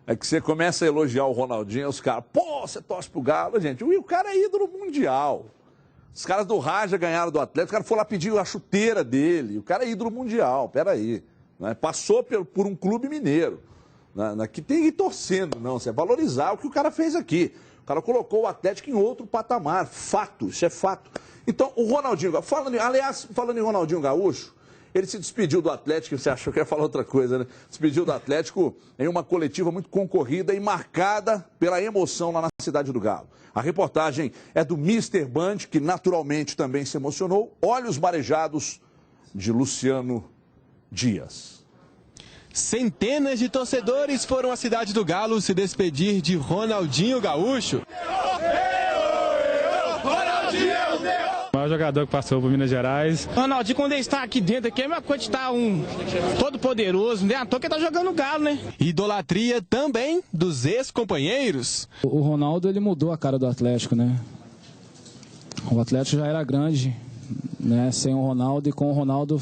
É que você começa a elogiar o Ronaldinho, os caras, pô, você torce pro Galo, gente. O cara é ídolo mundial. Os caras do Raja ganharam do Atlético, o cara foi lá pedir a chuteira dele. O cara é ídolo mundial, peraí. Né? Passou por um clube mineiro. Que tem que ir torcendo, não. Você é valorizar o que o cara fez aqui. O cara colocou o Atlético em outro patamar. Fato, isso é fato. Então, o Ronaldinho, falando em Ronaldinho Gaúcho, ele se despediu do Atlético, você achou que ia falar outra coisa, né? Despediu do Atlético em uma coletiva muito concorrida e marcada pela emoção lá na cidade do Galo. A reportagem é do Mr. Band, que naturalmente também se emocionou. Olhos marejados de Luciano Dias. Centenas de torcedores foram à cidade do Galo se despedir de Ronaldinho Gaúcho. O maior jogador que passou por Minas Gerais. Ronaldinho, quando ele está aqui dentro, aqui é a mesma coisa de estar todo poderoso, né? À toa que ele tá jogando Galo, né? Idolatria também dos ex-companheiros. O Ronaldo, ele mudou a cara do Atlético, né? O Atlético já era grande, né? Sem o Ronaldo, e com o Ronaldo,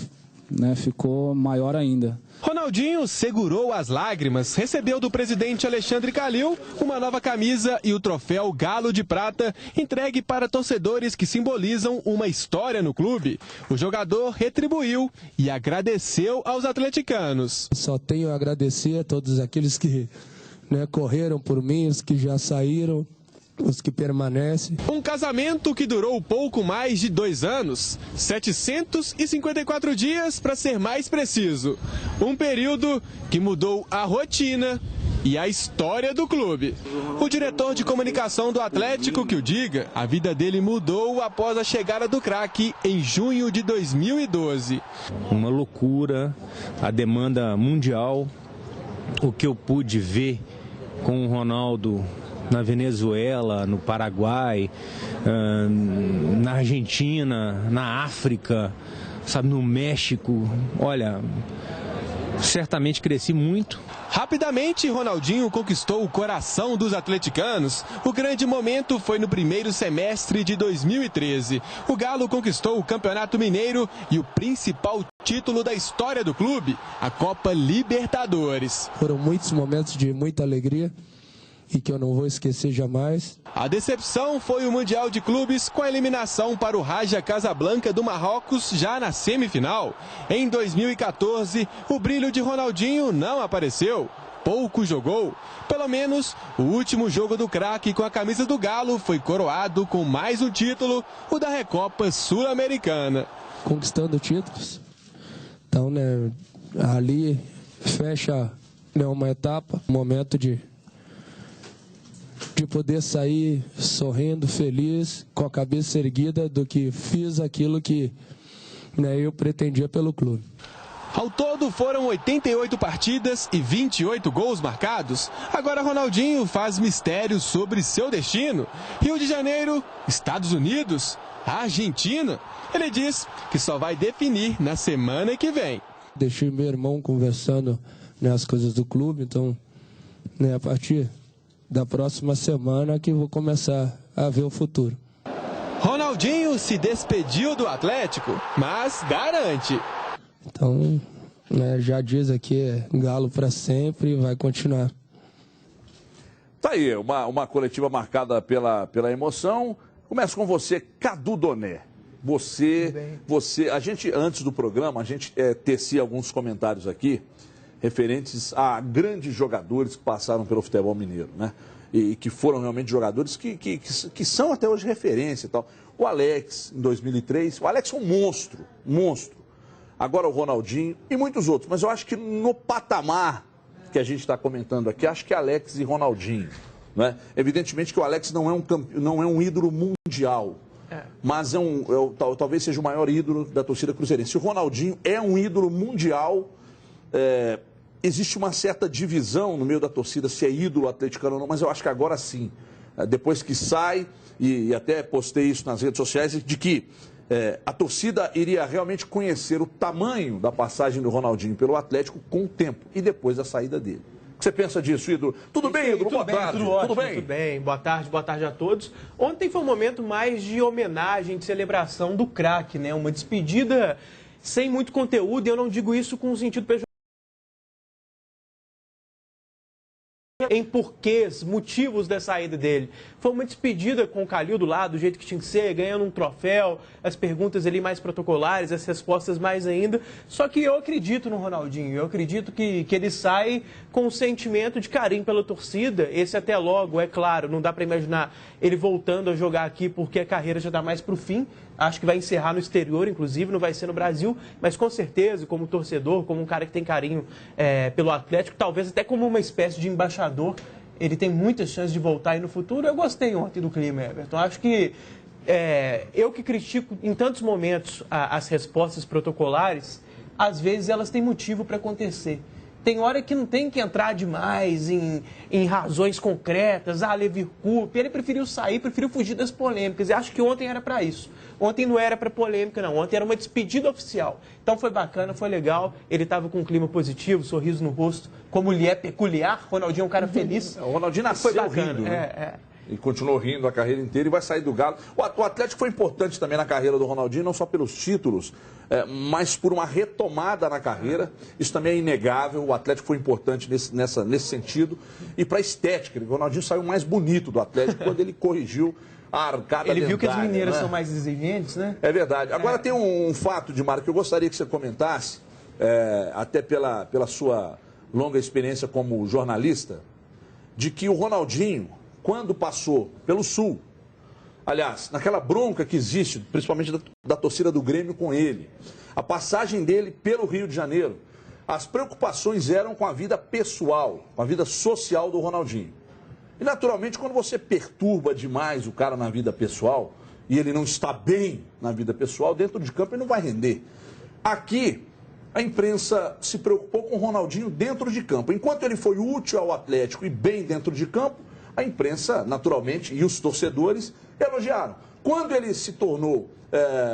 né, ficou maior ainda. Ronaldinho segurou as lágrimas, recebeu do presidente Alexandre Calil uma nova camisa e o troféu Galo de Prata, entregue para torcedores que simbolizam uma história no clube. O jogador retribuiu e agradeceu aos atleticanos. Só tenho a agradecer a todos aqueles que, né, correram por mim, os que já saíram, os que permanecem. Um casamento que durou pouco mais de 2 anos, 754 dias para ser mais preciso. Um período que mudou a rotina e a história do clube. O diretor de comunicação do Atlético que o diga, a vida dele mudou após a chegada do craque em junho de 2012. Uma loucura, a demanda mundial, o que eu pude ver com o Ronaldo na Venezuela, no Paraguai, na Argentina, na África, sabe, no México. Olha, certamente cresci muito. Rapidamente, Ronaldinho conquistou o coração dos atleticanos. O grande momento foi no primeiro semestre de 2013. O Galo conquistou o Campeonato Mineiro e o principal título da história do clube, a Copa Libertadores. Foram muitos momentos de muita alegria e que eu não vou esquecer jamais. A decepção foi o Mundial de Clubes com a eliminação para o Raja Casablanca do Marrocos já na semifinal. Em 2014, o brilho de Ronaldinho não apareceu. Pouco jogou. Pelo menos, o último jogo do craque com a camisa do Galo foi coroado com mais um título, o da Recopa Sul-Americana. Conquistando títulos. Então, né, ali fecha, né, uma etapa, um momento de poder sair sorrindo, feliz, com a cabeça erguida do que fiz aquilo que, né, eu pretendia pelo clube. Ao todo foram 88 partidas e 28 gols marcados. Agora Ronaldinho faz mistério sobre seu destino. Rio de Janeiro, Estados Unidos, Argentina. Ele diz que só vai definir na semana que vem. Deixei meu irmão conversando, né, as coisas do clube, então, né, a partir da próxima semana que vou começar a ver o futuro. Ronaldinho se despediu do Atlético, mas garante. Então, né, já diz aqui, Galo para sempre e vai continuar. Tá aí, uma coletiva marcada pela emoção. Começa com você, Cadu Doné. Você, a gente, antes do programa, a gente tecia alguns comentários aqui referentes a grandes jogadores que passaram pelo futebol mineiro, né? E que foram realmente jogadores que são até hoje referência e tal. O Alex, em 2003, o Alex é um monstro, monstro. Agora o Ronaldinho e muitos outros. Mas eu acho que no patamar que a gente está comentando aqui, acho que Alex e Ronaldinho, né? Evidentemente que o Alex não é um ídolo mundial, mas talvez seja o maior ídolo da torcida cruzeirense. O Ronaldinho é um ídolo mundial. Existe uma certa divisão no meio da torcida se é ídolo atleticano ou não, mas eu acho que agora sim, depois que sai, e até postei isso nas redes sociais, de que a torcida iria realmente conhecer o tamanho da passagem do Ronaldinho pelo Atlético com o tempo e depois da saída dele. O que você pensa disso, ídolo? Tudo bem, ídolo? Boa tarde. Tudo ótimo, tudo bem? Tudo bem. Boa tarde a todos. Ontem foi um momento mais de homenagem, de celebração do craque, né? Uma despedida sem muito conteúdo, e eu não digo isso com um sentido pejorativo. em porquês, motivos da saída dele. Foi uma despedida com o Calil do lado, do jeito que tinha que ser, ganhando um troféu, as perguntas ali mais protocolares, as respostas mais ainda. Só que eu acredito no Ronaldinho, eu acredito que ele sai com um sentimento de carinho pela torcida. Esse até logo, é claro, não dá para imaginar ele voltando a jogar aqui porque a carreira já está mais para o fim. Acho que vai encerrar no exterior, inclusive, não vai ser no Brasil, mas com certeza, como torcedor, como um cara que tem carinho pelo Atlético, talvez até como uma espécie de embaixador, ele tem muitas chances de voltar aí no futuro. Eu gostei ontem do clima, Everton. Acho que eu que critico em tantos momentos as respostas protocolares, às vezes elas têm motivo para acontecer. Tem hora que não tem que entrar demais em razões concretas, Levi Coupe. Ele preferiu sair, preferiu fugir das polêmicas. E acho que ontem era para isso. Ontem não era para polêmica, não. Ontem era uma despedida oficial. Então foi bacana, foi legal. Ele estava com um clima positivo, sorriso no rosto, como lhe é peculiar. Ronaldinho é um cara feliz. O Ronaldinho nasceu rindo, né? E continuou rindo a carreira inteira e vai sair do Galo. O Atlético foi importante também na carreira do Ronaldinho, não só pelos títulos, mas por uma retomada na carreira. Isso também é inegável. O Atlético foi importante nesse sentido. E para a estética, o Ronaldinho saiu mais bonito do Atlético quando ele corrigiu a arcada Ele viu que as mineiras, né? São mais exigentes, né? É verdade. Agora tem um fato, Dimar, que eu gostaria que você comentasse, até pela sua longa experiência como jornalista, de que o Ronaldinho, quando passou pelo Sul, aliás, naquela bronca que existe, principalmente da torcida do Grêmio com ele, a passagem dele pelo Rio de Janeiro, as preocupações eram com a vida pessoal, com a vida social do Ronaldinho. E, naturalmente, quando você perturba demais o cara na vida pessoal, e ele não está bem na vida pessoal, dentro de campo ele não vai render. Aqui, a imprensa se preocupou com o Ronaldinho dentro de campo. Enquanto ele foi útil ao Atlético e bem dentro de campo, a imprensa, naturalmente, e os torcedores elogiaram. Quando ele se tornou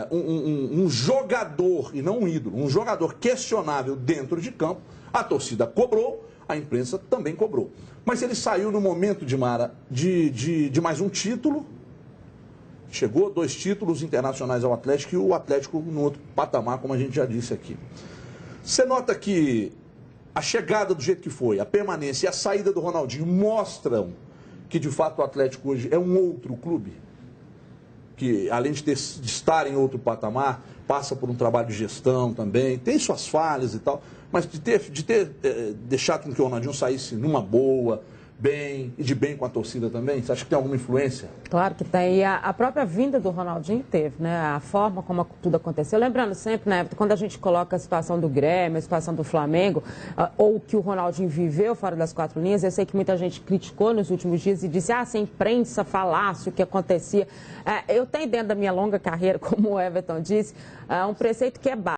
um jogador, e não um ídolo, um jogador questionável dentro de campo, a torcida cobrou, a imprensa também cobrou. Mas ele saiu no momento, Dimara, de mais um título. Chegou 2 títulos internacionais ao Atlético e o Atlético no outro patamar, como a gente já disse aqui. Você nota que a chegada do jeito que foi, a permanência e a saída do Ronaldinho mostram que, de fato, o Atlético hoje é um outro clube? Que, além de estar em outro patamar, passa por um trabalho de gestão também, tem suas falhas e tal, mas de ter deixado com que o Ronaldinho saísse numa boa, bem, e de bem com a torcida também? Você acha que tem alguma influência? Claro que tem. E a própria vinda do Ronaldinho teve, né? A forma como tudo aconteceu. Lembrando sempre, né, quando a gente coloca a situação do Grêmio, a situação do Flamengo, ou que o Ronaldinho viveu fora das 4 linhas, eu sei que muita gente criticou nos últimos dias e disse, se a imprensa falasse o que acontecia. Eu tenho dentro da minha longa carreira, como o Everton disse, um preceito que é básico.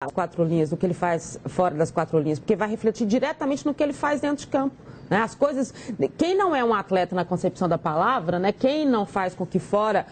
As 4 linhas, do que ele faz fora das 4 linhas, porque vai refletir diretamente no que ele faz dentro de campo. Né? As coisas, quem não é um atleta na concepção da palavra, né? Quem não faz com que fora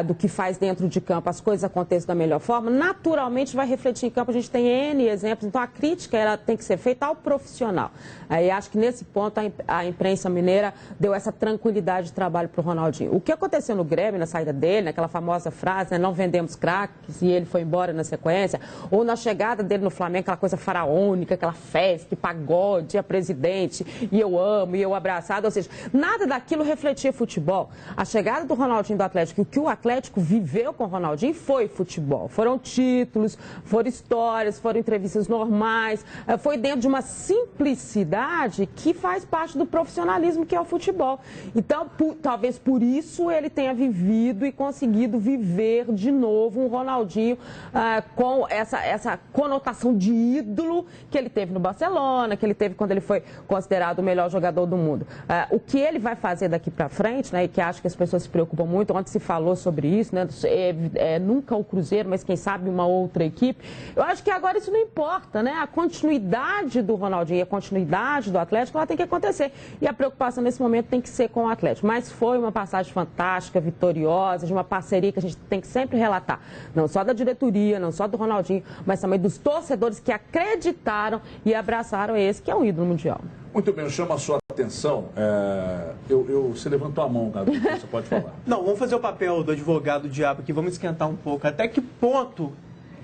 do que faz dentro de campo as coisas aconteçam da melhor forma, naturalmente vai refletir em campo. A gente tem N exemplos, então a crítica ela tem que ser feita ao profissional. E acho que nesse ponto a imprensa mineira deu essa tranquilidade de trabalho para o Ronaldinho. O que aconteceu no Grêmio, na saída dele, naquela famosa frase, né? Não vendemos craques, e ele foi embora na sequência, ou na chegada dele no Flamengo, aquela coisa faraônica, aquela festa, pagode, a presidente, e eu amo, e eu abraçado, ou seja, nada daquilo refletia futebol. A chegada do Ronaldinho do Atlético, o que o Atlético viveu com o Ronaldinho foi futebol. Foram títulos, foram histórias, foram entrevistas normais, foi dentro de uma simplicidade que faz parte do profissionalismo que é o futebol. Então, talvez por isso ele tenha vivido e conseguido viver de novo um Ronaldinho com essa conotação de ídolo que ele teve no Barcelona, que ele teve quando ele foi considerado o melhor jogador do mundo. O que ele vai fazer daqui para frente, né, e que acho que as pessoas se preocupam muito, ontem se falou sobre isso, né, nunca o Cruzeiro, mas quem sabe uma outra equipe, eu acho que agora isso não importa, né, a continuidade do Ronaldinho e a continuidade do Atlético, ela tem que acontecer, e a preocupação nesse momento tem que ser com o Atlético, mas foi uma passagem fantástica, vitoriosa, de uma parceria que a gente tem que sempre relatar, não só da diretoria, não só do Ronaldinho, mas também dos torcedores que acreditaram e abraçaram esse que é um ídolo mundial. Muito bem, eu chamo a sua atenção. Você levantou a mão, Gabi, você pode falar. Não, vamos fazer o papel do advogado diabo aqui, vamos esquentar um pouco. Até que ponto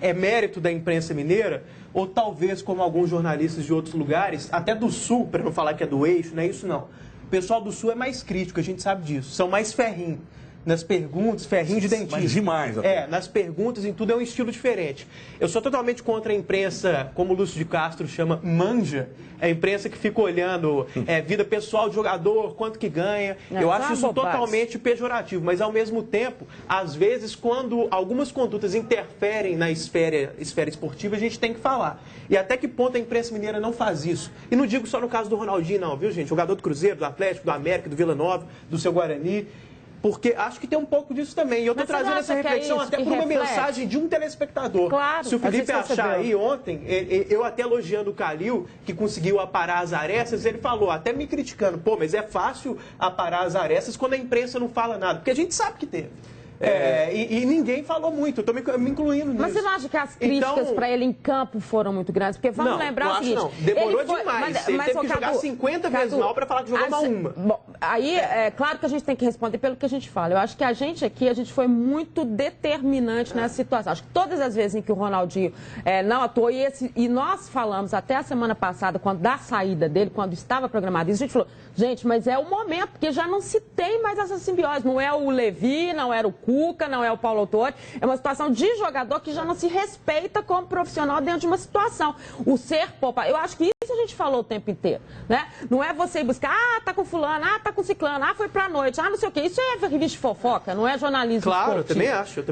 é mérito da imprensa mineira? Ou talvez, como alguns jornalistas de outros lugares, até do Sul, para não falar que é do eixo, não é isso não. O pessoal do Sul é mais crítico, a gente sabe disso. São mais ferrinhos nas perguntas, ferrinho de dentista. Mas demais. Até. Nas perguntas, em tudo é um estilo diferente. Eu sou totalmente contra a imprensa, como o Lúcio de Castro chama, manja. É a imprensa que fica olhando vida pessoal de jogador, quanto que ganha. Eu acho isso totalmente pejorativo. Mas, ao mesmo tempo, às vezes, quando algumas condutas interferem na esfera esportiva, a gente tem que falar. E até que ponto a imprensa mineira não faz isso? E não digo só no caso do Ronaldinho, não, viu, gente? Jogador do Cruzeiro, do Atlético, do América, do Vila Nova, do seu Guarani. Porque acho que tem um pouco disso também. E eu estou trazendo essa reflexão até por uma mensagem de um telespectador. Claro, se o Felipe achar aí ontem, eu até elogiando o Calil, que conseguiu aparar as arestas, ele falou, até me criticando, pô, mas é fácil aparar as arestas quando a imprensa não fala nada. Porque a gente sabe que teve. E ninguém falou muito, eu estou me incluindo nisso. Mas você não acha que as críticas para ele em campo foram muito grandes? Porque vamos lembrar o seguinte... Não, demorou demais. Ele teve que jogar 50 vezes mal para falar que jogou mal uma. Bom, aí, é claro que a gente tem que responder pelo que a gente fala. Eu acho que a gente foi muito determinante nessa situação. Acho que todas as vezes em que o Ronaldinho não atuou, e nós falamos até a semana passada, da saída dele, quando estava programado isso, a gente falou, gente, mas é o momento, porque já não se tem mais essa simbiose. Não é o Levi, não era o Cuca, não é o Paulo Autori. É uma situação de jogador que já não se respeita como profissional dentro de uma situação. O ser poupado. Eu acho que isso a gente falou o tempo inteiro, né? Não é você ir buscar, tá com fulano, tá com ciclano, foi pra noite, não sei o quê. Isso é revista de fofoca, não é jornalismo esportivo. Claro, eu também acho,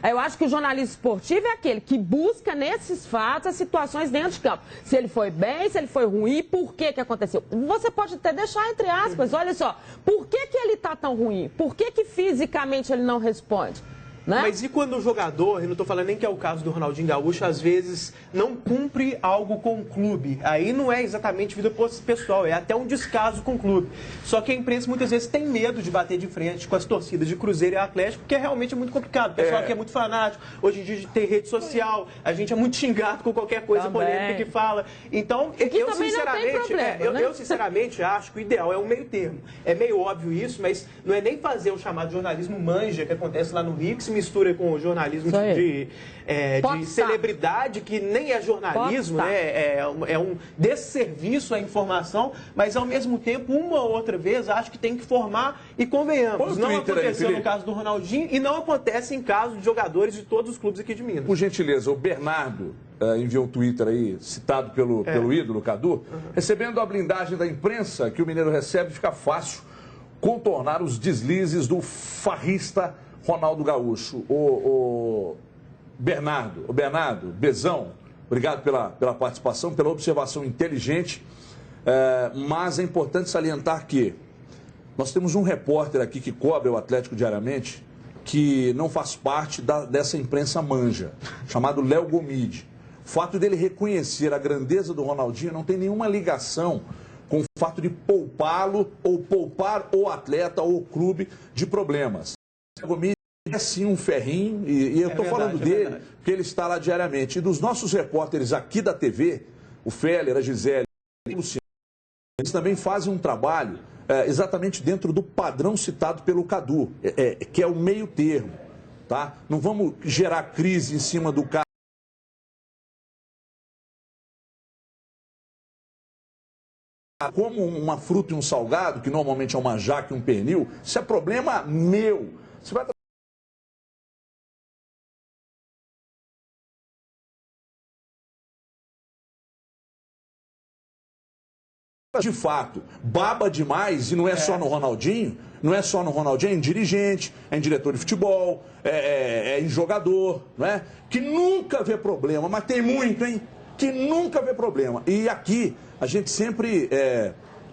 Eu acho que o jornalismo esportivo é aquele que busca nesses fatos as situações dentro de campo. Se ele foi bem, se ele foi ruim, por que aconteceu. Você pode até deixar entre aspas, olha só, por que ele tá tão ruim? Por que fisicamente ele não responde? Né? Mas e quando o jogador, e não estou falando nem que é o caso do Ronaldinho Gaúcho, às vezes não cumpre algo com o clube? Aí não é exatamente vida pessoal, é até um descaso com o clube. Só que a imprensa muitas vezes tem medo de bater de frente com as torcidas de Cruzeiro e Atlético, porque é realmente muito complicado. O pessoal aqui é muito fanático, hoje em dia tem rede social, a gente é muito xingado com qualquer coisa polêmica que fala. Então, eu sinceramente acho que o ideal é um meio termo. É meio óbvio isso, mas não é nem fazer o chamado jornalismo manja que acontece lá no Rio, que se mistura com o jornalismo de celebridade, que nem é jornalismo, né? É um desserviço à informação, mas ao mesmo tempo, uma ou outra vez, acho que tem que formar e convenhamos. Não aconteceu no caso do Ronaldinho e não acontece em caso de jogadores de todos os clubes aqui de Minas. Por gentileza, o Bernardo enviou um Twitter aí, citado pelo ídolo, Cadu, recebendo a blindagem da imprensa que o Mineiro recebe, fica fácil contornar os deslizes do farrista Ronaldo Gaúcho. O Bernardo, Bezão, obrigado pela participação, pela observação inteligente, mas é importante salientar que nós temos um repórter aqui que cobre o Atlético diariamente, que não faz parte dessa imprensa manja, chamado Léo Gomide. O fato dele reconhecer a grandeza do Ronaldinho não tem nenhuma ligação com o fato de poupá-lo ou poupar o atleta ou o clube de problemas. O Léo Gomide é sim um ferrinho, e eu estou falando dele, porque ele está lá diariamente. E dos nossos repórteres aqui da TV, o Feller, a Gisele e o Luciano, eles também fazem um trabalho exatamente dentro do padrão citado pelo Cadu, que é o meio termo, tá? Não vamos gerar crise em cima do cara. Como uma fruta e um salgado, que normalmente é uma jaca e um pernil, isso é problema meu. Você vai de fato, baba demais, e não é só no Ronaldinho, é em dirigente, é em diretor de futebol, é em jogador, não é? Que nunca vê problema, mas tem muito, hein? Que nunca vê problema. E aqui, a gente sempre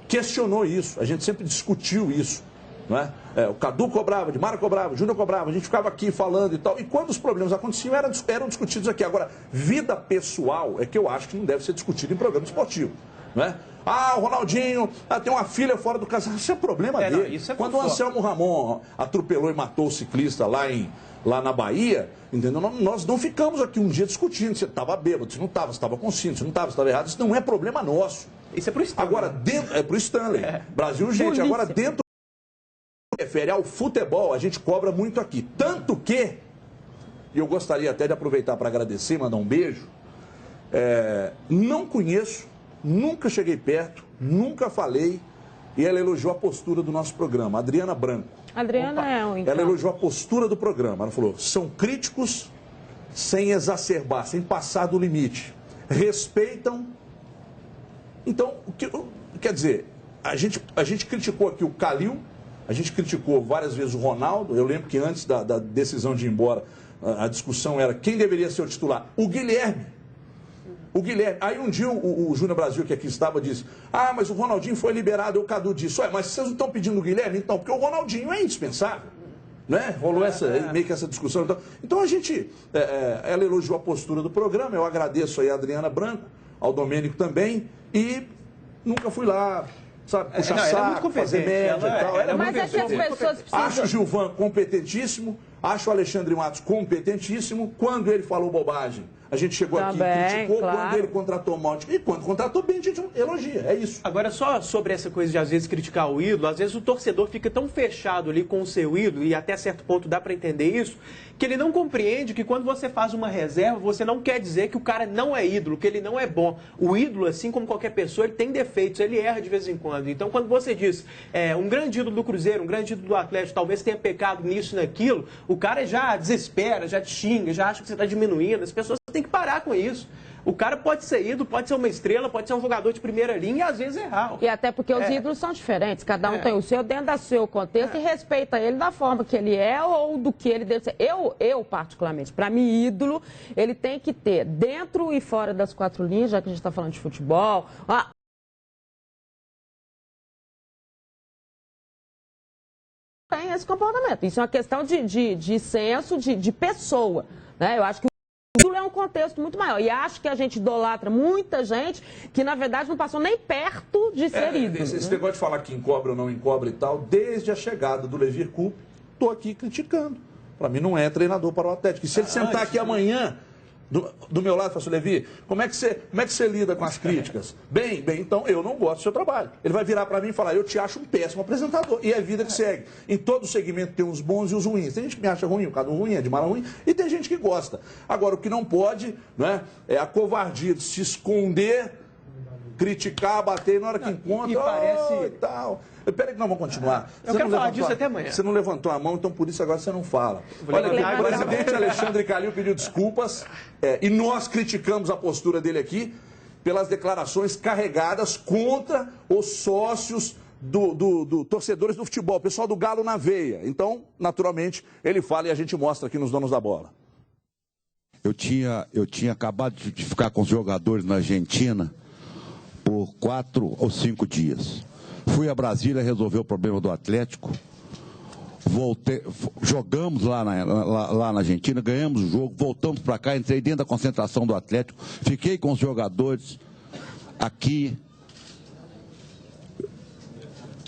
questionou isso, a gente sempre discutiu isso, não é? O Cadu cobrava, o Dimara cobrava, o Júnior cobrava, a gente ficava aqui falando e tal. E quando os problemas aconteciam, eram discutidos aqui. Agora, vida pessoal é que eu acho que não deve ser discutido em programa esportivo, não é? O Ronaldinho tem uma filha fora do casamento. Isso é problema dele. Não, isso é quando o Anselmo Ramon atropelou e matou o ciclista lá na Bahia, entendeu? Nós não ficamos aqui um dia discutindo se estava bêbado, se não estava, se estava consciente, se não estava, se estava errado. Isso não é problema nosso. Isso é pro Stanley. Agora, dentro, é pro Stanley. Brasil, gente, polícia. Agora dentro do que refere ao futebol, a gente cobra muito aqui. Tanto que e eu gostaria até de aproveitar para agradecer, mandar um beijo. Não conheço, nunca cheguei perto, nunca falei, e ela elogiou a postura do nosso programa, Adriana Branco. Adriana é um Ela elogiou a postura do programa, ela falou, são críticos sem exacerbar, sem passar do limite, respeitam. Então, quer dizer, a gente criticou aqui o Calil, a gente criticou várias vezes o Ronaldo. Eu lembro que antes da decisão de ir embora, a discussão era quem deveria ser o titular. O Guilherme. Aí um dia o Júnior Brasil, que aqui estava, disse, mas o Ronaldinho foi liberado. O Cadu disse, mas vocês não estão pedindo o Guilherme? Então, porque o Ronaldinho é indispensável. Né? Rolou meio que essa discussão. Então a gente, ela elogiou a postura do programa. Eu agradeço aí a Adriana Branco, ao Domênico também, e nunca fui lá, sabe, puxar saco, fazer média e tal. Mas é que as pessoas precisam... Acho o Gilvan competentíssimo, acho o Alexandre Matos competentíssimo. Quando ele falou bobagem, a gente chegou aqui e criticou. Claro. Quando ele contratou mal, e quando contratou bem, a gente elogia, é isso. Agora, só sobre essa coisa de, às vezes, criticar o ídolo, às vezes o torcedor fica tão fechado ali com o seu ídolo, e até certo ponto dá para entender isso, que ele não compreende que quando você faz uma reserva, você não quer dizer que o cara não é ídolo, que ele não é bom. O ídolo, assim como qualquer pessoa, ele tem defeitos, ele erra de vez em quando. Então, quando você diz, um grande ídolo do Cruzeiro, um grande ídolo do Atlético, talvez tenha pecado nisso e naquilo, o cara já desespera, já te xinga, já acha que você está diminuindo. As pessoas têm que parar com isso. O cara pode ser ídolo, pode ser uma estrela, pode ser um jogador de primeira linha e às vezes errar. E até porque os ídolos são diferentes, cada um tem o seu dentro do seu contexto e respeita ele da forma que ele é ou do que ele deve ser. Eu particularmente, para mim, ídolo, ele tem que ter dentro e fora das quatro linhas, já que a gente está falando de futebol. Tem esse comportamento. Isso é uma questão de senso, de pessoa. Né? Eu acho que ídolo é um contexto muito maior. E acho que a gente idolatra muita gente que, na verdade, não passou nem perto de ser ídolo. Esse negócio de falar que encobre ou não encobre e tal, desde a chegada do Levir Coupe, estou aqui criticando. Para mim, não é treinador para o Atlético. E se ele sentar aqui amanhã, do meu lado, e falar assim, Levi, como é que você lida com as críticas? Bem, então eu não gosto do seu trabalho. Ele vai virar para mim e falar, eu te acho um péssimo apresentador. E é a vida que segue. Em todo segmento tem os bons e os ruins. Tem gente que me acha ruim, o Cadu ruim, é de mala ruim, e tem gente que gosta. Agora, o que não pode, né, é a covardia de se esconder, criticar, bater, na hora que encontra, e tal. Peraí que nós vamos continuar. Eu quero falar disso até amanhã. Você não levantou a mão, então por isso agora você não fala. Olha aqui, o presidente Alexandre Calil pediu desculpas e nós criticamos a postura dele aqui pelas declarações carregadas contra os sócios do torcedores do futebol, o pessoal do Galo na veia. Então, naturalmente, ele fala e a gente mostra aqui nos Donos da Bola. Eu tinha acabado de ficar com os jogadores na Argentina por 4 ou 5 dias. Fui a Brasília resolver o problema do Atlético, voltei, jogamos lá na Argentina, ganhamos o jogo, voltamos para cá, entrei dentro da concentração do Atlético, fiquei com os jogadores aqui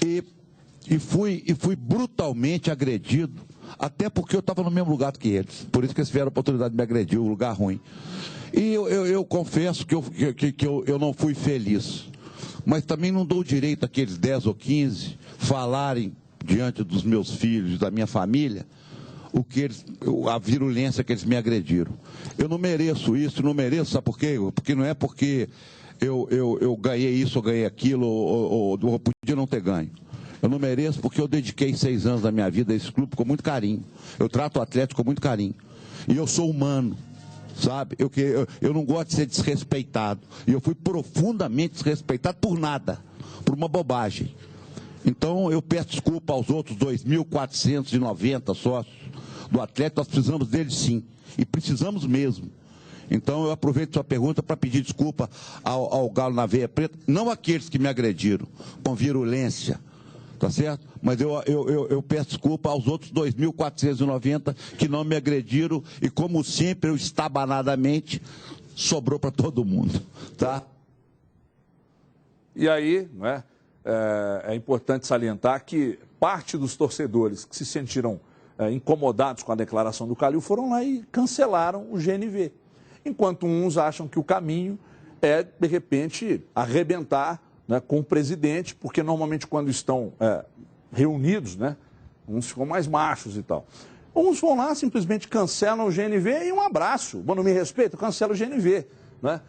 e fui brutalmente agredido, até porque eu estava no mesmo lugar que eles, por isso que eles tiveram a oportunidade de me agredir, um lugar ruim. E eu confesso que eu não fui feliz. Mas também não dou direito àqueles 10 ou 15 falarem diante dos meus filhos, da minha família, a virulência que eles me agrediram. Eu não mereço isso, não mereço, sabe por quê? Porque não é porque eu ganhei isso ou ganhei aquilo, ou podia não ter ganho. Eu não mereço porque eu dediquei 6 anos da minha vida a esse clube com muito carinho. Eu trato o Atlético com muito carinho. E eu sou humano. Sabe? Eu não gosto de ser desrespeitado. E eu fui profundamente desrespeitado por nada, por uma bobagem. Então eu peço desculpa aos outros 2.490 sócios do Atlético, nós precisamos deles sim. E precisamos mesmo. Então eu aproveito sua pergunta para pedir desculpa ao Galo na Veia Preta, não aqueles que me agrediram com virulência, tá certo? Mas eu peço desculpa aos outros 2.490 que não me agrediram e, como sempre, eu estabanadamente sobrou para todo mundo, tá? E aí, não é? É importante salientar que parte dos torcedores que se sentiram incomodados com a declaração do Calil foram lá e cancelaram o GNV. Enquanto uns acham que o caminho é, de repente, arrebentar, né, com o presidente, porque normalmente quando estão reunidos, né, uns ficam mais machos e tal. Uns vão lá, simplesmente cancelam o GNV e um abraço. Bom, não me respeita, cancela o GNV. Né?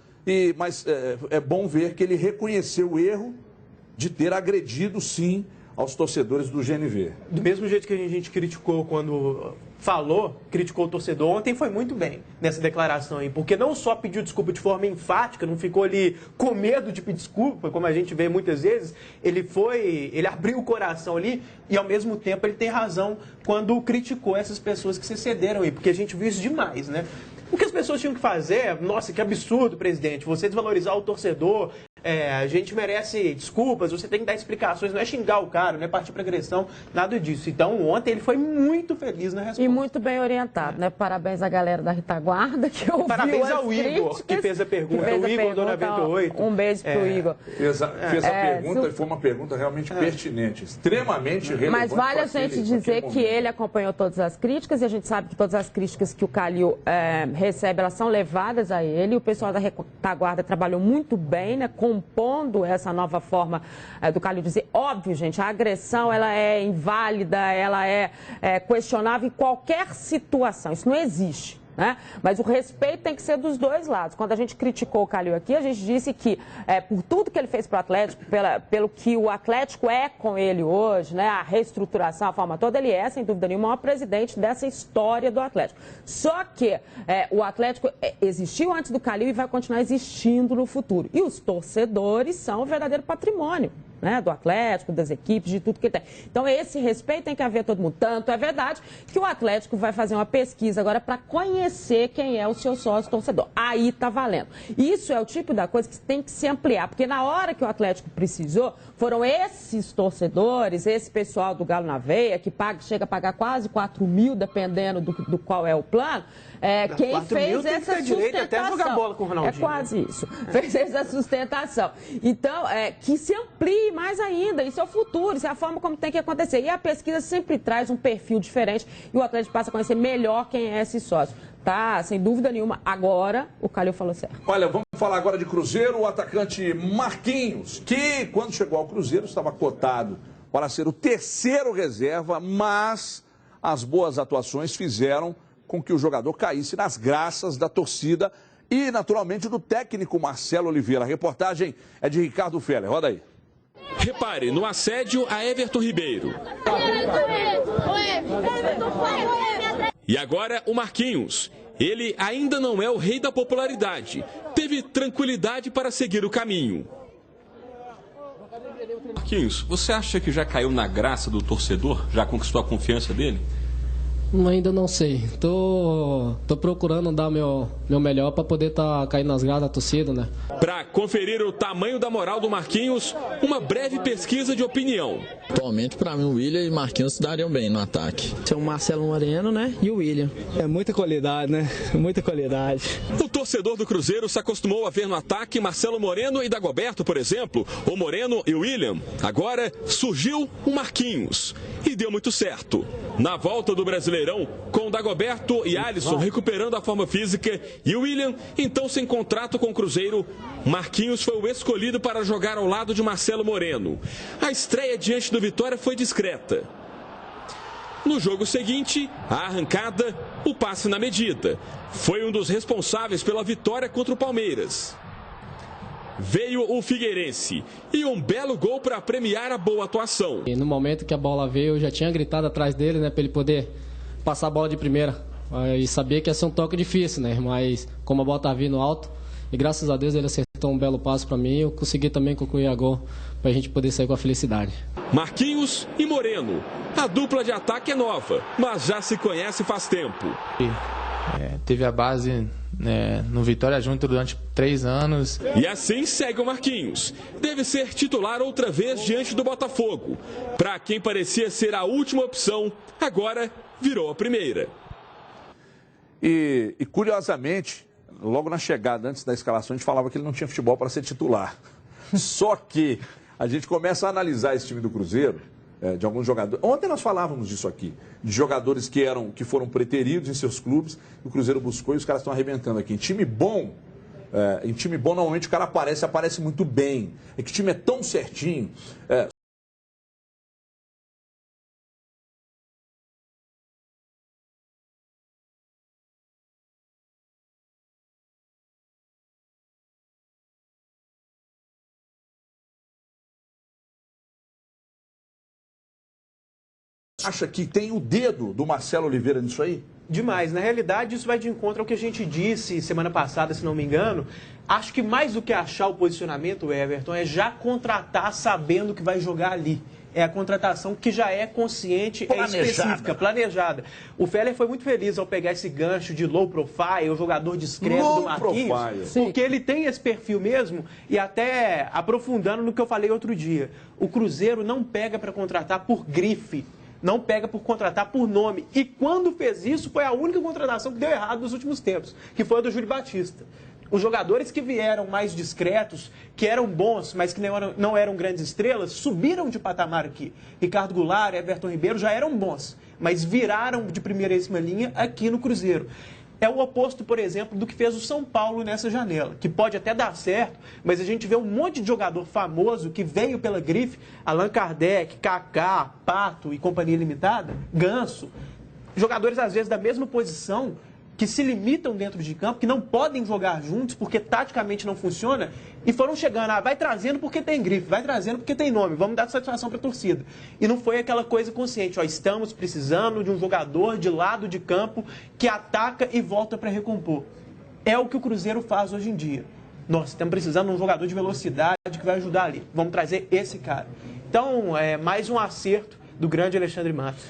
Mas é bom ver que ele reconheceu o erro de ter agredido, sim, aos torcedores do GNV. Do mesmo jeito que a gente criticou quando criticou o torcedor, ontem foi muito bem nessa declaração aí, porque não só pediu desculpa de forma enfática, não ficou ali com medo de pedir desculpa, como a gente vê muitas vezes, ele abriu o coração ali e ao mesmo tempo ele tem razão quando criticou essas pessoas que se cederam aí, porque a gente viu isso demais, né? O que as pessoas tinham que fazer, nossa, que absurdo, presidente, você desvalorizar o torcedor, a gente merece desculpas, você tem que dar explicações, não é xingar o cara, não é partir para agressão, nada disso. Então, ontem ele foi muito feliz na resposta. E muito bem orientado, né? Parabéns à galera da retaguarda que ouviu Parabéns ao Igor, que fez a pergunta. O Igor do 98. Um beijo pro Igor. Fez a pergunta e foi uma pergunta realmente pertinente, extremamente relevante. Mas vale a gente dizer que ele acompanhou todas as críticas e a gente sabe que todas as críticas que o Calil recebe, elas são levadas a ele. O pessoal da retaguarda trabalhou muito bem, né? Compondo essa nova forma do Calil dizer, óbvio, gente, a agressão ela é inválida, ela é questionável em qualquer situação, isso não existe. Né? Mas o respeito tem que ser dos dois lados. Quando a gente criticou o Calil aqui, a gente disse que por tudo que ele fez para o Atlético, pelo que o Atlético é com ele hoje, né? A reestruturação, a forma toda, ele é, sem dúvida nenhuma, o maior presidente dessa história do Atlético. Só que o Atlético existiu antes do Calil e vai continuar existindo no futuro. E os torcedores são o verdadeiro patrimônio, né, do Atlético, das equipes, de tudo que ele tem. Então, esse respeito tem que haver todo mundo. Tanto é verdade que o Atlético vai fazer uma pesquisa agora para conhecer quem é o seu sócio torcedor. Aí tá valendo. Isso é o tipo da coisa que tem que se ampliar, porque na hora que o Atlético precisou, foram esses torcedores, esse pessoal do Galo na Veia, que chega a pagar quase 4 mil, dependendo do qual é o plano, quem fez essa sustentação. Até jogar bola com o Ronaldinho. É quase isso. Fez essa sustentação. Então, que se amplie mais ainda. Isso é o futuro, isso é a forma como tem que acontecer. E a pesquisa sempre traz um perfil diferente e o Atlético passa a conhecer melhor quem é esse sócio. Tá, sem dúvida nenhuma. Agora, o Calil falou certo. Olha, vamos falar agora de Cruzeiro. O atacante Marquinhos, que quando chegou ao Cruzeiro estava cotado para ser o terceiro reserva, mas as boas atuações fizeram com que o jogador caísse nas graças da torcida e, naturalmente, do técnico Marcelo Oliveira. A reportagem é de Ricardo Feller. Roda aí. Repare no assédio a Everton Ribeiro. E agora o Marquinhos. Ele ainda não é o rei da popularidade. Teve tranquilidade para seguir o caminho. Marquinhos, você acha que já caiu na graça do torcedor? Já conquistou a confiança dele? Ainda não sei. Tô procurando dar meu melhor para poder cair nas graças da torcida, né? Para conferir o tamanho da moral do Marquinhos, uma breve pesquisa de opinião. Atualmente, para mim, o William e o Marquinhos se dariam bem no ataque. Tem o Marcelo Moreno, né? E o William. É muita qualidade, né? Muita qualidade. O torcedor do Cruzeiro se acostumou a ver no ataque Marcelo Moreno e Dagoberto, por exemplo, o Moreno e o William. Agora surgiu o Marquinhos e deu muito certo. Na volta do Brasileirão, com Dagoberto e Alisson recuperando a forma física e o William, então sem contrato com o Cruzeiro, Marquinhos foi o escolhido para jogar ao lado de Marcelo Moreno. A estreia diante do Vitória foi discreta. No jogo seguinte, a arrancada, o passe na medida. Foi um dos responsáveis pela vitória contra o Palmeiras. Veio o Figueirense e um belo gol para premiar a boa atuação. E no momento que a bola veio, eu já tinha gritado atrás dele, né, para ele poder passar a bola de primeira. E sabia que ia ser um toque difícil, né, mas como a bola tá vindo alto, e graças a Deus ele acertou um belo passo para mim, eu consegui também concluir a gol para a gente poder sair com a felicidade. Marquinhos e Moreno. A dupla de ataque é nova, mas já se conhece faz tempo. Teve a base no Vitória junto durante 3 anos. E assim segue o Marquinhos. Deve ser titular outra vez diante do Botafogo. Para quem parecia ser a última opção, agora virou a primeira. E curiosamente, logo na chegada, antes da escalação, a gente falava que ele não tinha futebol para ser titular. Só que a gente começa a analisar esse time do Cruzeiro, de alguns jogadores. Ontem nós falávamos disso aqui, de jogadores que foram preteridos em seus clubes, o Cruzeiro buscou e os caras estão arrebentando aqui. Em time bom, normalmente o cara aparece muito bem. É que o time é tão certinho. acha que tem o dedo do Marcelo Oliveira nisso aí? Demais. Na realidade, isso vai de encontro ao que a gente disse semana passada, se não me engano. Acho que mais do que achar o posicionamento, Everton, é já contratar sabendo que vai jogar ali. É a contratação que já é consciente, é específica, planejada. O Feller foi muito feliz ao pegar esse gancho de low profile, o jogador discreto do Marquinhos, porque ele tem esse perfil mesmo, e até aprofundando no que eu falei outro dia, o Cruzeiro não pega para contratar por grife, não pega por contratar por nome. E quando fez isso, foi a única contratação que deu errado nos últimos tempos, que foi a do Júlio Batista. Os jogadores que vieram mais discretos, que eram bons, mas que não eram grandes estrelas, subiram de patamar aqui. Ricardo Goulart, Everton Ribeiro já eram bons, mas viraram de primeiríssima linha aqui no Cruzeiro. É o oposto, por exemplo, do que fez o São Paulo nessa janela, que pode até dar certo, mas a gente vê um monte de jogador famoso que veio pela grife, Allan Kardec, Kaká, Pato e Companhia Limitada, Ganso, jogadores às vezes da mesma posição, que se limitam dentro de campo, que não podem jogar juntos porque taticamente não funciona, e foram chegando, vai trazendo porque tem grife, vai trazendo porque tem nome, vamos dar satisfação para a torcida. E não foi aquela coisa consciente, estamos precisando de um jogador de lado de campo que ataca e volta para recompor. É o que o Cruzeiro faz hoje em dia. Nós estamos precisando de um jogador de velocidade que vai ajudar ali. Vamos trazer esse cara. Então, é mais um acerto do grande Alexandre Matos.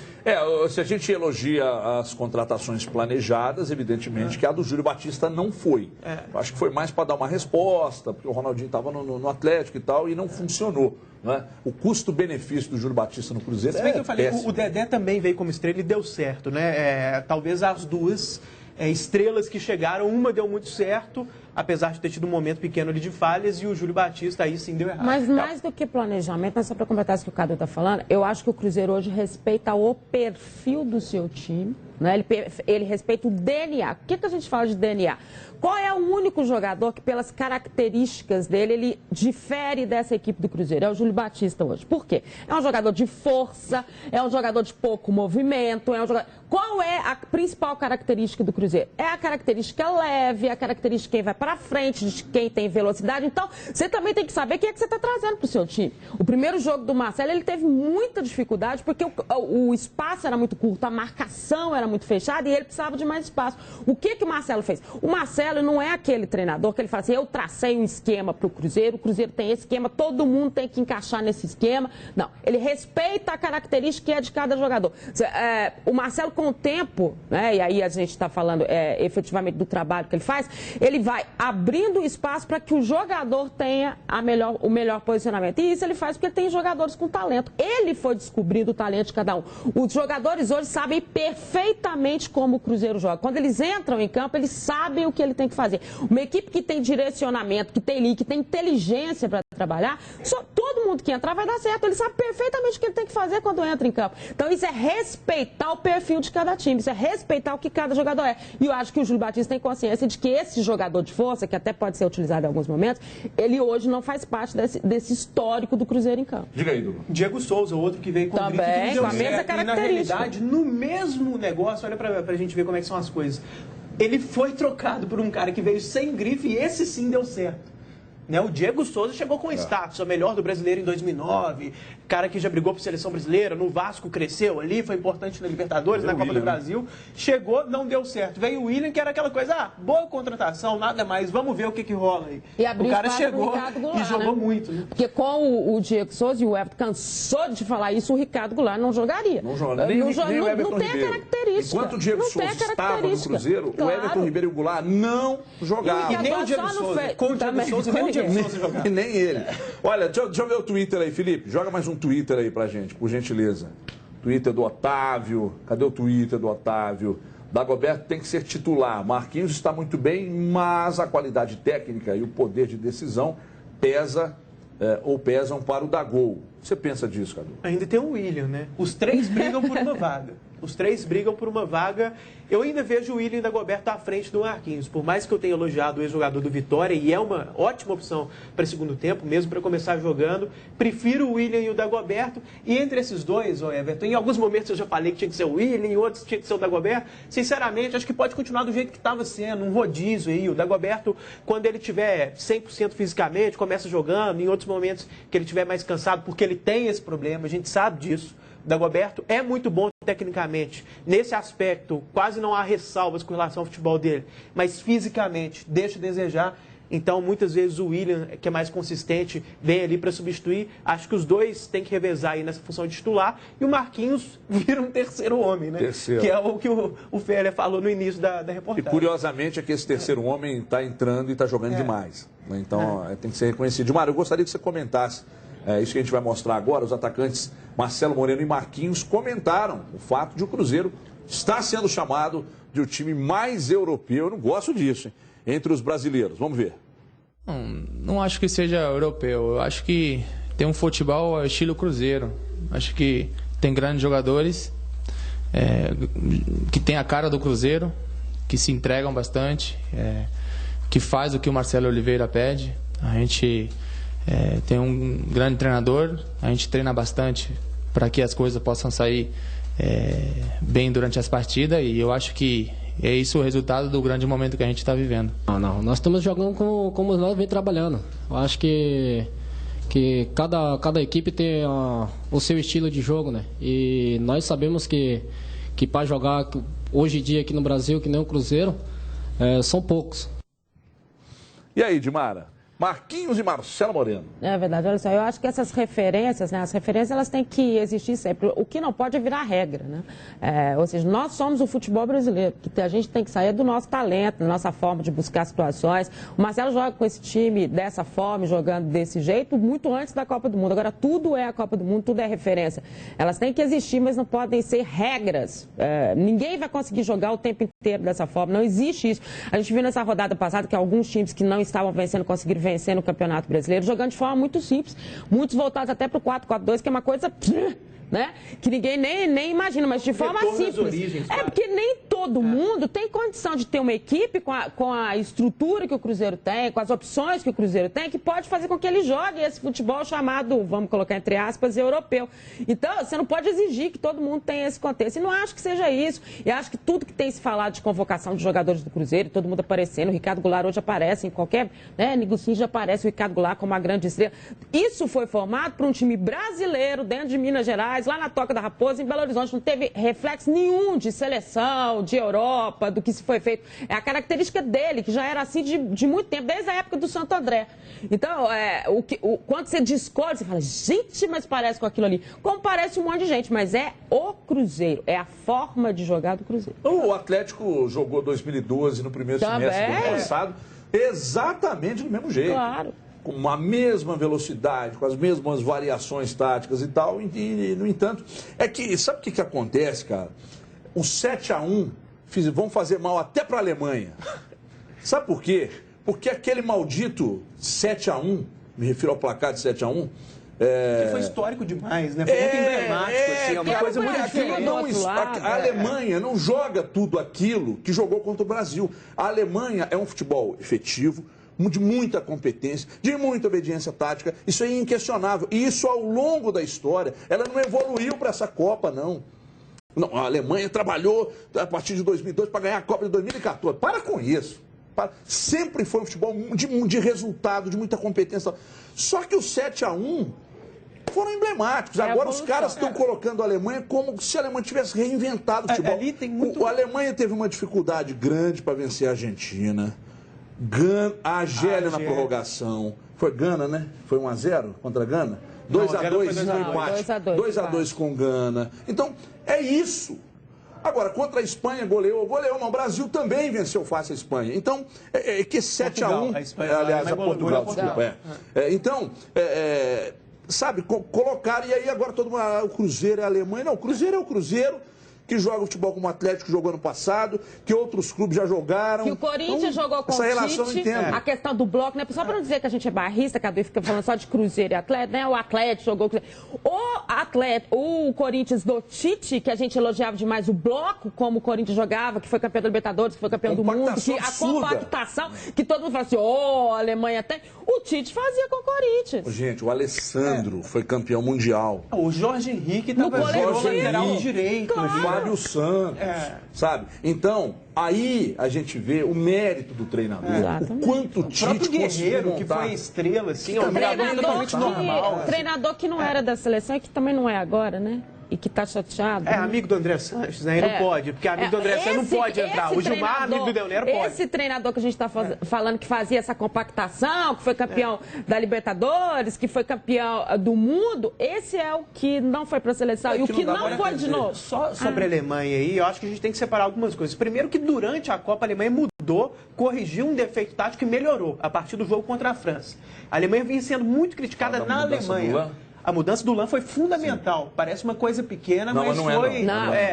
Se a gente elogia as contratações planejadas, evidentemente que a do Júlio Batista não foi. Acho que foi mais para dar uma resposta, porque o Ronaldinho estava no Atlético e tal, e não funcionou. Né? O custo-benefício do Júlio Batista no Cruzeiro que eu falei, o Dedé também veio como estrela e deu certo. Né? Talvez as duas estrelas que chegaram, uma deu muito certo, apesar de ter tido um momento pequeno ali de falhas, e o Júlio Batista aí sim deu errado. Mas mais do que planejamento, só para completar isso que o Cadu está falando, eu acho que o Cruzeiro hoje respeita o perfil do seu time, né? Ele respeita o DNA. O que a gente fala de DNA? Qual é o único jogador que, pelas características dele, ele difere dessa equipe do Cruzeiro? É o Júlio Batista hoje. Por quê? É um jogador de força, é um jogador de pouco movimento, é um jogador... Qual é a principal característica do Cruzeiro? É a característica leve, a característica de quem vai para frente, de quem tem velocidade. Então, você também tem que saber quem é que você está trazendo para o seu time. O primeiro jogo do Marcelo, ele teve muita dificuldade, porque o espaço era muito curto, a marcação era muito fechada e ele precisava de mais espaço. O que o Marcelo fez? O Marcelo não é aquele treinador que ele fala assim, eu tracei um esquema para o Cruzeiro tem esse esquema, todo mundo tem que encaixar nesse esquema. Não, ele respeita a característica que é de cada jogador. O Marcelo, com o tempo, né, e aí a gente está falando efetivamente do trabalho que ele faz, ele vai abrindo espaço para que o jogador tenha o melhor posicionamento. E isso ele faz porque tem jogadores com talento. Ele foi descobrindo o talento de cada um. Os jogadores hoje sabem perfeitamente como o Cruzeiro joga. Quando eles entram em campo, eles sabem o que ele tem que fazer. Uma equipe que tem direcionamento, que tem link, que tem inteligência para trabalhar, todo mundo que entrar vai dar certo. Ele sabe perfeitamente o que ele tem que fazer quando entra em campo. Então isso é respeitar o perfil de cada time, isso é respeitar o que cada jogador é. E eu acho que o Júlio Batista tem consciência de que esse jogador de força, que até pode ser utilizado em alguns momentos, ele hoje não faz parte desse histórico do Cruzeiro em campo. Diga aí, Dudu. Diego Souza, outro que veio com também, com a mesma característica. E na realidade, no mesmo negócio, olha pra gente ver como é que são as coisas. Ele foi trocado por um cara que veio sem grife e esse sim deu certo. Né? O Diego Souza chegou com status, o melhor do brasileiro em 2009, cara que já brigou por seleção brasileira, no Vasco cresceu ali, foi importante na Libertadores, na Copa do Brasil. Chegou, não deu certo. Veio o William, que era aquela coisa, boa contratação, nada mais, vamos ver o que rola aí. E o cara chegou Goulart, e jogou né? muito. Né? Porque com o Diego Souza e o Everton cansou de falar isso, o Ricardo Goulart não jogaria. Não jogaria. Não tem a característica. Enquanto o Diego Souza estava no Cruzeiro, o Everton Ribeiro e o Goulart não jogavam. E nem o Diego Souza. Com o Diego Souza, nem o Diego Souza jogava. E nem ele. Olha, deixa eu ver o Twitter aí, Felipe. Joga mais um Twitter aí pra gente, por gentileza. Twitter do Otávio. Cadê o Twitter do Otávio? Dagoberto tem que ser titular. Marquinhos está muito bem, mas a qualidade técnica e o poder de decisão pesam para o Dagol. Você pensa disso, Cadu? Ainda tem o William, né? Os três brigam por uma vaga. Os três brigam por uma vaga. Eu ainda vejo o William e o Dagoberto à frente do Marquinhos. Por mais que eu tenha elogiado o ex-jogador do Vitória, e é uma ótima opção para segundo tempo, mesmo para começar jogando, prefiro o William e o Dagoberto. E entre esses dois, Everton, em alguns momentos eu já falei que tinha que ser o William, em outros tinha que ser o Dagoberto. Sinceramente, acho que pode continuar do jeito que estava sendo, um rodízio aí. O Dagoberto, quando ele tiver 100% fisicamente, começa jogando. Em outros momentos que ele estiver mais cansado, porque ele tem esse problema, a gente sabe disso. Dagoberto é muito bom tecnicamente. Nesse aspecto, quase não há ressalvas com relação ao futebol dele. Mas fisicamente, deixa a desejar. Então, muitas vezes o William, que é mais consistente, vem ali para substituir. Acho que os dois têm que revezar aí nessa função de titular. E o Marquinhos vira um terceiro homem, né? Terceiro. Que é o que o Félia falou no início da reportagem. E curiosamente é que esse terceiro homem está entrando e está jogando demais. Né? Então, tem que ser reconhecido. Mário, eu gostaria que você comentasse isso que a gente vai mostrar agora. Os atacantes Marcelo Moreno e Marquinhos comentaram o fato de o Cruzeiro estar sendo chamado de o time mais europeu. Eu não gosto disso, hein? Entre os brasileiros. Vamos ver. Não acho que seja europeu. Eu acho que tem um futebol estilo Cruzeiro. Acho que tem grandes jogadores que tem a cara do Cruzeiro, que se entregam bastante, que faz o que o Marcelo Oliveira pede. A gente tem um grande treinador, a gente treina bastante para que as coisas possam sair bem durante as partidas, e eu acho que é isso o resultado do grande momento que a gente está vivendo. Não, nós estamos jogando como nós vem trabalhando. Eu acho que cada equipe tem o seu estilo de jogo, né? E nós sabemos que para jogar hoje em dia aqui no Brasil, que nem o Cruzeiro, são poucos. E aí, Dimara? Marquinhos e Marcelo Moreno. É verdade, olha só, eu acho que essas referências, né, as referências elas têm que existir sempre. O que não pode é virar regra, né? Ou seja, nós somos o futebol brasileiro, que a gente tem que sair do nosso talento, da nossa forma de buscar situações. O Marcelo joga com esse time dessa forma, jogando desse jeito, muito antes da Copa do Mundo. Agora, tudo é a Copa do Mundo, tudo é referência. Elas têm que existir, mas não podem ser regras. Ninguém vai conseguir jogar o tempo inteiro dessa forma, não existe isso. A gente viu nessa rodada passada que alguns times que não estavam vencendo conseguiram vencer no Campeonato Brasileiro, jogando de forma muito simples, muitos voltados até para o 4-4-2, que é uma coisa, né, que ninguém nem imagina, mas de forma simples. Origens, porque nem todo mundo tem condição de ter uma equipe com a estrutura que o Cruzeiro tem, com as opções que o Cruzeiro tem, que pode fazer com que ele jogue esse futebol chamado, vamos colocar entre aspas, europeu. Então, você não pode exigir que todo mundo tenha esse contexto. E não acho que seja isso. E acho que tudo que tem se falado de convocação de jogadores do Cruzeiro, todo mundo aparecendo, o Ricardo Goulart hoje aparece, em qualquer negocinho já aparece o Ricardo Goulart como uma grande estrela. Isso foi formado por um time brasileiro dentro de Minas Gerais, lá na Toca da Raposa, em Belo Horizonte. Não teve reflexo nenhum de seleção, de Europa, do que se foi feito. É a característica dele, que já era assim de muito tempo, desde a época do Santo André. Então, quando você descobre, você fala, gente, mas parece com aquilo ali. Como parece um monte de gente, mas é o Cruzeiro, é a forma de jogar do Cruzeiro. O Atlético jogou 2012 no primeiro semestre do ano passado, exatamente do mesmo jeito. Claro. Com a mesma velocidade, com as mesmas variações táticas e tal, e no entanto, sabe o que acontece, cara? O 7-1 vão fazer mal até para a Alemanha. Sabe por quê? Porque aquele maldito 7-1, me refiro ao placar de 7-1, que foi histórico demais, né? Foi muito emblemático, assim, é uma coisa muito diferente. A Alemanha não joga tudo aquilo que jogou contra o Brasil. A Alemanha é um futebol efetivo, de muita competência, de muita obediência tática, isso é inquestionável. E isso ao longo da história, ela não evoluiu para essa Copa, não. A Alemanha trabalhou a partir de 2002 para ganhar a Copa de 2014. Para com isso. Sempre foi um futebol de resultado, de muita competência. Só que os 7-1 foram emblemáticos. Agora os caras estão colocando a Alemanha como se a Alemanha tivesse reinventado o futebol. Ali tem muito... A Alemanha teve uma dificuldade grande para vencer a Argentina. A Argélia na prorrogação. Foi Gana, né? Foi 1-0 contra a Gana? 2-2 no empate. 2-2 com Gana. Então, é isso. Agora, contra a Espanha, goleou, não. O Brasil também venceu fácil a Espanha. Então, que 7-1... Aliás, a Portugal, desculpa. Então, sabe, colocaram, e aí agora todo mundo, o Cruzeiro é a Alemanha. Não, o Cruzeiro é o Cruzeiro, que joga futebol como o Atlético jogou ano passado, que outros clubes já jogaram. Que o Corinthians jogou com essa o relação Tite, entendo. A questão do bloco, né? Só para não dizer que a gente é barrista, que a fica falando só de Cruzeiro e Atlético, né? O Atlético jogou... O Corinthians do Tite, que a gente elogiava demais o bloco, como o Corinthians jogava, que foi campeão da Libertadores, que foi campeão do mundo, que a compactação, que todo mundo fala assim, a Alemanha tem... O Tite fazia com o Corinthians. Gente, o Alessandro foi campeão mundial. O Jorge Henrique estava lateral direito. Claro. O Fábio Santos, sabe? Então, aí a gente vê o mérito do treinador. Exatamente. O quanto o Tite Guerreiro, que foi estrela, assim, é um treinador totalmente normal. Treinador que não era da seleção e que também não é agora, né? e que está chateado. É amigo do André Sanches, né? Ele não pode, porque amigo do André Sanches não pode entrar. O Gilmar, amigo do Del Nero, pode. Esse treinador que a gente está falando que fazia essa compactação, que foi campeão da Libertadores, que foi campeão do mundo, esse é o que não foi para a seleção e o que não foi de novo. Só sobre a Alemanha aí, eu acho que a gente tem que separar algumas coisas. Primeiro que durante a Copa a Alemanha mudou, corrigiu um defeito tático e melhorou a partir do jogo contra a França. A Alemanha vinha sendo muito criticada na Alemanha. A mudança do Lan foi fundamental. Sim. Parece uma coisa pequena, mas foi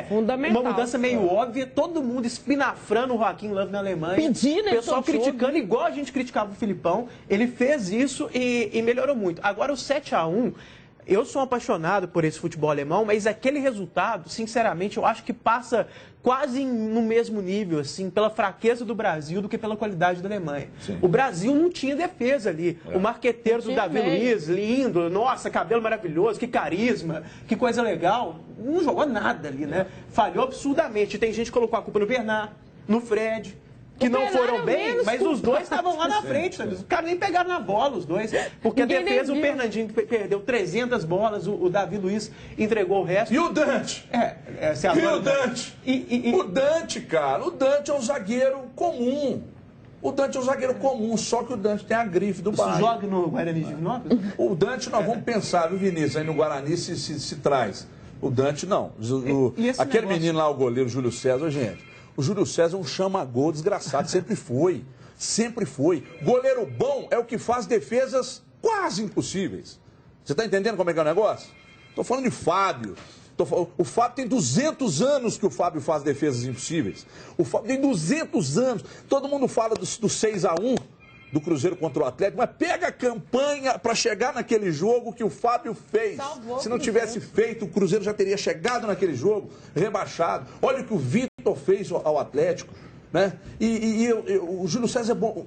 fundamental. Uma mudança meio óbvia. Todo mundo espinafrando o Joaquim Löw na Alemanha. Pedindo, o pessoal criticando, igual a gente criticava o Filipão. Ele fez isso e melhorou muito. Agora, o 7-1... Eu sou apaixonado por esse futebol alemão, mas aquele resultado, sinceramente, eu acho que passa quase no mesmo nível, assim, pela fraqueza do Brasil do que pela qualidade da Alemanha. Sim. O Brasil não tinha defesa ali. O marqueteiro do Davi Luiz, lindo, nossa, cabelo maravilhoso, que carisma, que coisa legal. Não jogou nada ali, né? Falhou absurdamente. Tem gente que colocou a culpa no Bernard, no Fred, que não foram bem, mas os dois estavam lá na frente. Os caras nem pegaram na bola, os dois. Porque a defesa, o Fernandinho perdeu 300 bolas, o Davi Luiz entregou o resto. E o Dante? E o Dante? O Dante, cara, o Dante é um zagueiro comum. O Dante é um zagueiro comum, só que o Dante tem a grife do Bahia. Joga no Guarani de Divinópolis? O Dante, nós vamos pensar, viu, Vinícius? Aí no Guarani se traz. O Dante, não. Aquele menino lá, o goleiro Júlio César, gente... O Júlio César é um chama-gol desgraçado, sempre foi. Sempre foi. Goleiro bom é o que faz defesas quase impossíveis. Você está entendendo como é que é o negócio? Estou falando de Fábio. O Fábio tem 200 anos que o Fábio faz defesas impossíveis. O Fábio tem 200 anos. Todo mundo fala do 6-1 do Cruzeiro contra o Atlético, mas pega a campanha para chegar naquele jogo que o Fábio fez. Se não tivesse feito, o Cruzeiro já teria chegado naquele jogo, rebaixado. Olha o que o Vitor fez ao Atlético, né? O Júlio César é bom.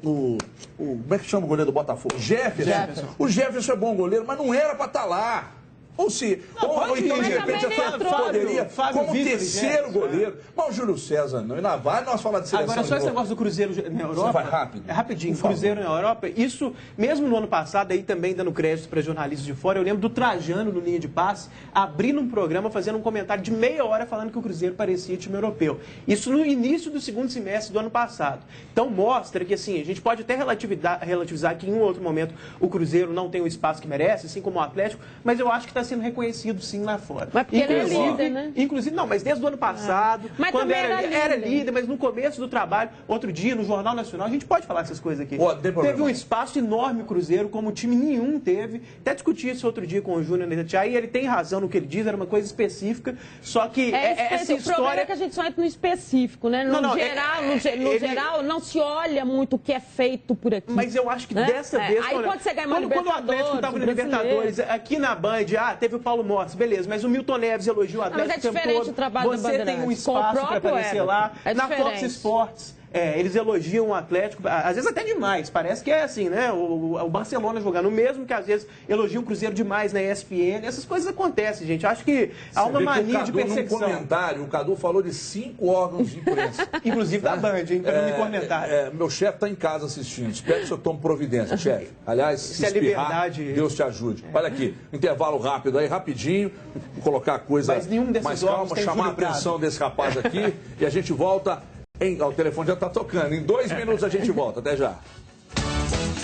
Como é que chama o goleiro do Botafogo? Jefferson. O Jefferson é bom goleiro, mas não era para estar lá. Ou se, ou então, de repente, poderia como terceiro goleiro. Mas o Júlio César não. E na Vale nós falamos de seleção. Agora, só esse negócio do Cruzeiro na Europa. Você vai rápido. É rapidinho. Cruzeiro na Europa. Isso, mesmo no ano passado, aí também dando crédito para jornalistas de fora, eu lembro do Trajano, no Linha de Passe, abrindo um programa, fazendo um comentário de meia hora falando que o Cruzeiro parecia time europeu. Isso no início do segundo semestre do ano passado. Então, mostra que, assim, a gente pode até relativizar que em um outro momento o Cruzeiro não tem o espaço que merece, assim como o Atlético, mas eu acho que está sendo reconhecido sim lá fora. Mas porque ele é líder, né? Inclusive, não, mas desde o ano passado, quando era líder, mas no começo do trabalho, outro dia, no Jornal Nacional, a gente pode falar essas coisas aqui. Teve um espaço enorme o Cruzeiro, como time nenhum teve. Até discuti isso outro dia com o Júnior Netetiá, e ele tem razão no que ele diz, era uma coisa específica, só que essa história... O problema é que a gente só entra no específico, né? No geral, não se olha muito o que é feito por aqui. Mas eu acho que dessa vez... Aí quando você ganha uma Libertadores... Quando o Atlético estava na Libertadores, aqui na Band, teve o Paulo Mortes, beleza, mas o Milton Neves elogiou o Atlético o tempo todo. Mas é diferente o trabalho do Você tem um espaço para aparecer lá. Na Fox Sports, eles elogiam o Atlético, às vezes até demais, parece que é assim, né? O Barcelona jogando, mesmo que às vezes elogia o Cruzeiro demais na ESPN, essas coisas acontecem, gente. Acho que há uma mania de perseguição. No comentário, o Cadu falou de 5 órgãos de imprensa. Inclusive da Band, hein? Para no comentário. Meu chefe está em casa assistindo, espero que o senhor tome providência, chefe. Aliás, se espirrar, Deus te ajude. Olha aqui, intervalo rápido aí, rapidinho, vou colocar a coisa mais calma, chamar a atenção desse rapaz aqui e a gente volta... O telefone já está tocando. Em 2 minutos a gente volta. Até já.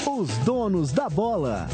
Os donos da bola.